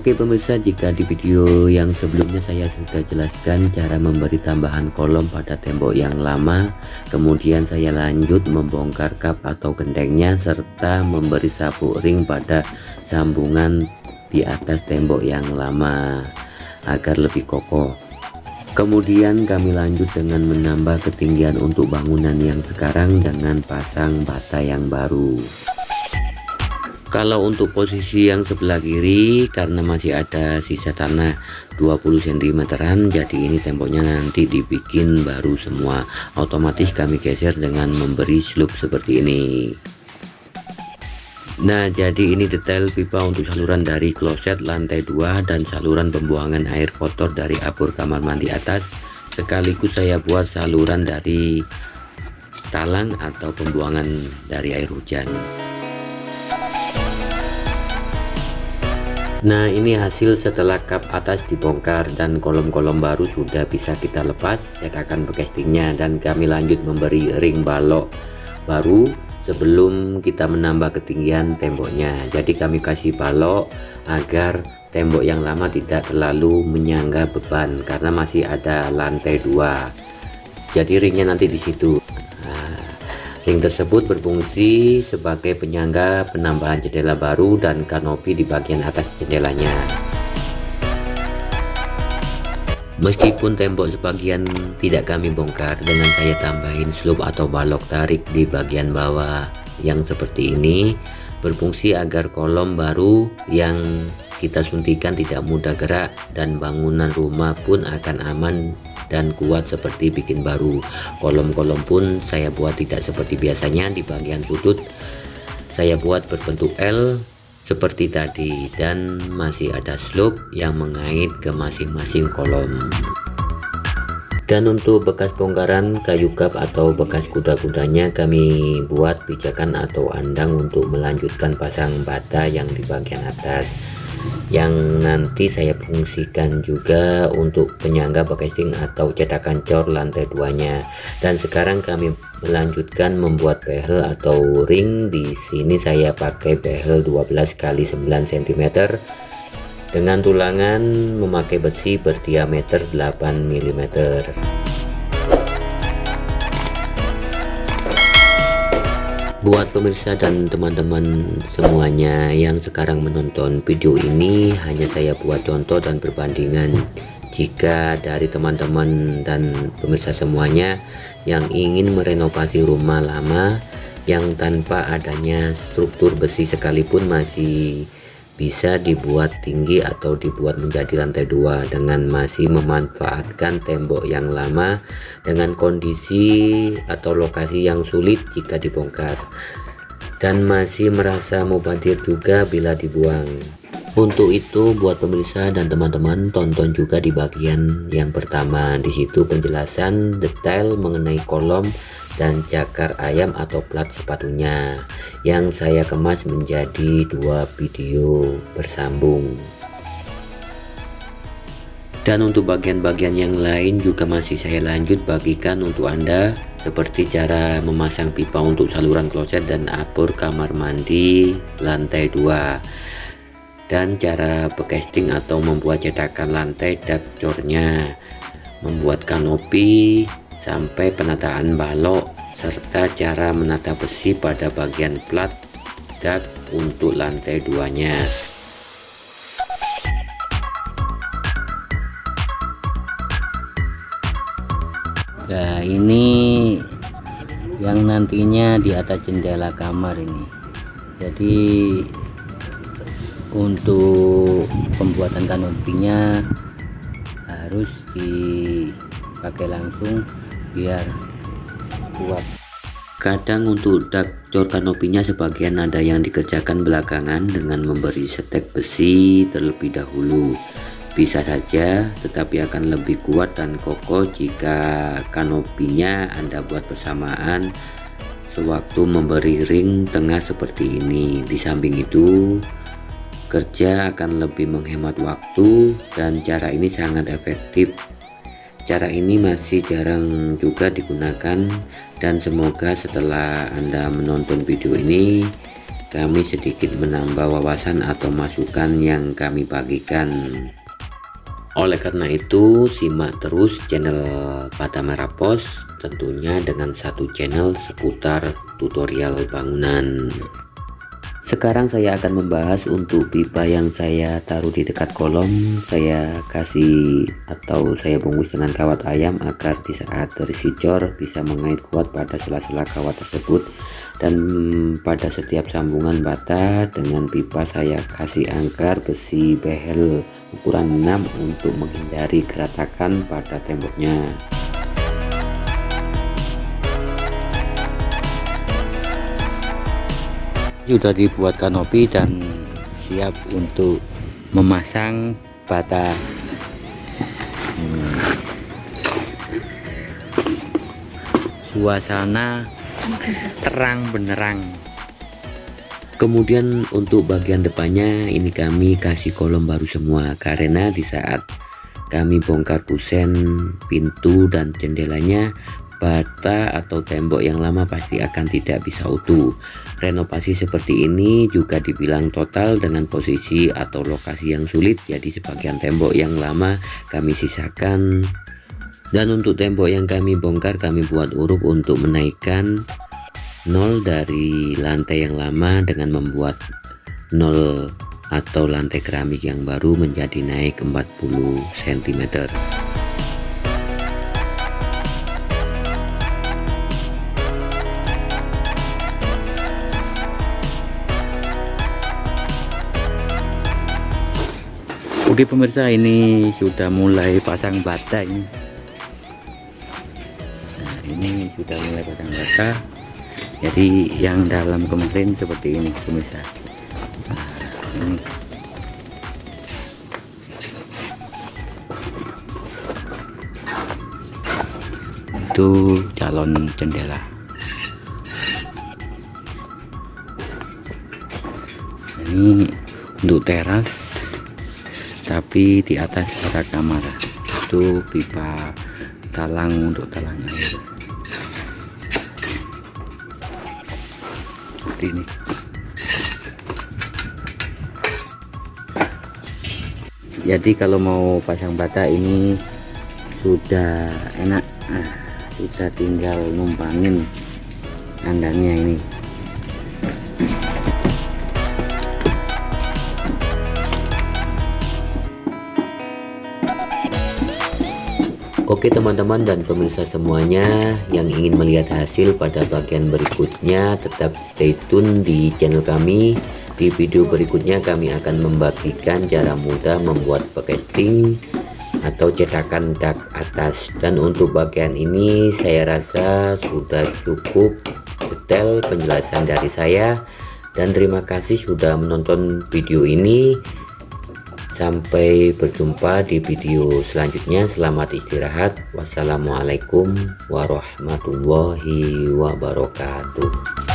Oke pemirsa, jika di video yang sebelumnya saya sudah jelaskan cara memberi tambahan kolom pada tembok yang lama, kemudian saya lanjut membongkar kap atau gentengnya serta memberi sabuk ring pada sambungan di atas tembok yang lama agar lebih kokoh. Kemudian kami lanjut dengan menambah ketinggian untuk bangunan yang sekarang dengan pasang bata yang baru. Kalau untuk posisi yang sebelah kiri, karena masih ada sisa tanah 20 cm-an, jadi ini temboknya nanti dibikin baru semua. Otomatis kami geser dengan memberi slope seperti ini. Nah, jadi ini detail pipa untuk saluran dari kloset lantai 2 dan saluran pembuangan air kotor dari apur kamar mandi atas. Sekaligus saya buat saluran dari talang atau pembuangan dari air hujan. Nah, ini hasil setelah kap atas dibongkar dan kolom-kolom baru sudah bisa kita lepas cetakan bekastingnya, dan kami lanjut memberi ring balok baru sebelum kita menambah ketinggian temboknya. Jadi kami kasih balok agar tembok yang lama tidak terlalu menyangga beban karena masih ada lantai 2. Jadi ringnya nanti di situ. Ring tersebut berfungsi sebagai penyangga penambahan jendela baru dan kanopi di bagian atas jendelanya. Meskipun tembok sebagian tidak kami bongkar, dengan saya tambahin slope atau balok tarik di bagian bawah yang seperti ini, berfungsi agar kolom baru yang kita suntikan tidak mudah gerak dan bangunan rumah pun akan aman dan kuat seperti bikin baru. Kolom-kolom pun saya buat tidak seperti biasanya, di bagian sudut saya buat berbentuk L seperti tadi dan masih ada slope yang mengait ke masing-masing kolom. Dan untuk bekas bongkaran kayu kap atau bekas kuda-kudanya kami buat pijakan atau andang untuk melanjutkan pasang bata yang di bagian atas, yang nanti saya fungsikan juga untuk penyangga bekasting atau cetakan cor lantai 2-nya. Dan sekarang kami melanjutkan membuat behel atau ring. Di sini saya pakai behel 12 x 9 cm dengan tulangan memakai besi berdiameter 8 mm. Buat pemirsa dan teman-teman semuanya yang sekarang menonton video ini, hanya saya buat contoh dan perbandingan. Jika dari teman-teman dan pemirsa semuanya yang ingin merenovasi rumah lama yang tanpa adanya struktur besi sekalipun masih bisa dibuat tinggi atau dibuat menjadi lantai 2 dengan masih memanfaatkan tembok yang lama dengan kondisi atau lokasi yang sulit jika dibongkar, dan masih merasa mubazir juga bila dibuang. Untuk itu buat pemirsa dan teman-teman tonton juga di bagian yang pertama. Di situ penjelasan detail mengenai kolom dan cakar ayam atau plat sepatunya yang saya kemas menjadi 2 video bersambung. Dan untuk bagian-bagian yang lain juga masih saya lanjut bagikan untuk Anda, seperti cara memasang pipa untuk saluran kloset dan apur kamar mandi lantai 2, dan cara bekasting atau membuat cetakan lantai dak cornya, membuat kanopi sampai penataan balok, serta cara menata besi pada bagian plat dak untuk lantai 2-nya. Nah, ini yang nantinya di atas jendela kamar ini. Jadi untuk pembuatan kanopinya harus dipakai langsung biar kuat. Kadang untuk dak cor kanopinya sebagian ada yang dikerjakan belakangan dengan memberi setek besi terlebih dahulu. Bisa saja, tetapi akan lebih kuat dan kokoh jika kanopinya Anda buat bersamaan sewaktu memberi ring tengah seperti ini. Di samping itu, kerja akan lebih menghemat waktu dan cara ini sangat efektif. Cara ini masih jarang juga digunakan, dan semoga setelah Anda menonton video ini kami sedikit menambah wawasan atau masukan yang kami bagikan. Oleh karena itu, simak terus channel Bata Merah Pos, tentunya dengan satu channel seputar tutorial bangunan. Sekarang saya akan membahas untuk pipa yang saya taruh di dekat kolom. Saya kasih atau saya bungkus dengan kawat ayam agar di saat terisi cor bisa mengait kuat pada sela-sela kawat tersebut. Dan pada setiap sambungan bata dengan pipa saya kasih angkar besi behel ukuran 6 untuk menghindari keretakan pada temboknya. Sudah dibuat kanopi dan siap untuk memasang bata. Suasana terang benderang. Kemudian untuk bagian depannya ini kami kasih kolom baru semua, karena di saat kami bongkar kusen, pintu dan jendelanya, bata atau tembok yang lama pasti akan tidak bisa utuh. Renovasi seperti ini juga dibilang total dengan posisi atau lokasi yang sulit, jadi sebagian tembok yang lama kami sisakan. Dan untuk tembok yang kami bongkar kami buat uruk untuk menaikkan nol dari lantai yang lama dengan membuat nol atau lantai keramik yang baru menjadi naik 40 cm. Oke pemirsa, ini sudah mulai pasang bata ini. Nah, ini sudah mulai pasang bata. Jadi yang dalam kemarin seperti ini pemirsa. Nah, ini. Itu calon jendela. Ini untuk teras, tapi di atas ada kamar. Itu pipa talang untuk talang air seperti ini. Jadi kalau mau pasang bata ini sudah enak, sudah tinggal numpangin andannya ini. Oke teman-teman dan pemirsa semuanya yang ingin melihat hasil pada bagian berikutnya, tetap stay tune di channel kami. Di video berikutnya kami akan membagikan cara mudah membuat packaging atau cetakan dak atas. Dan untuk bagian ini saya rasa sudah cukup detail penjelasan dari saya. Dan terima kasih sudah menonton video ini. Sampai berjumpa di video selanjutnya. Selamat istirahat. Wassalamualaikum warahmatullahi wabarakatuh.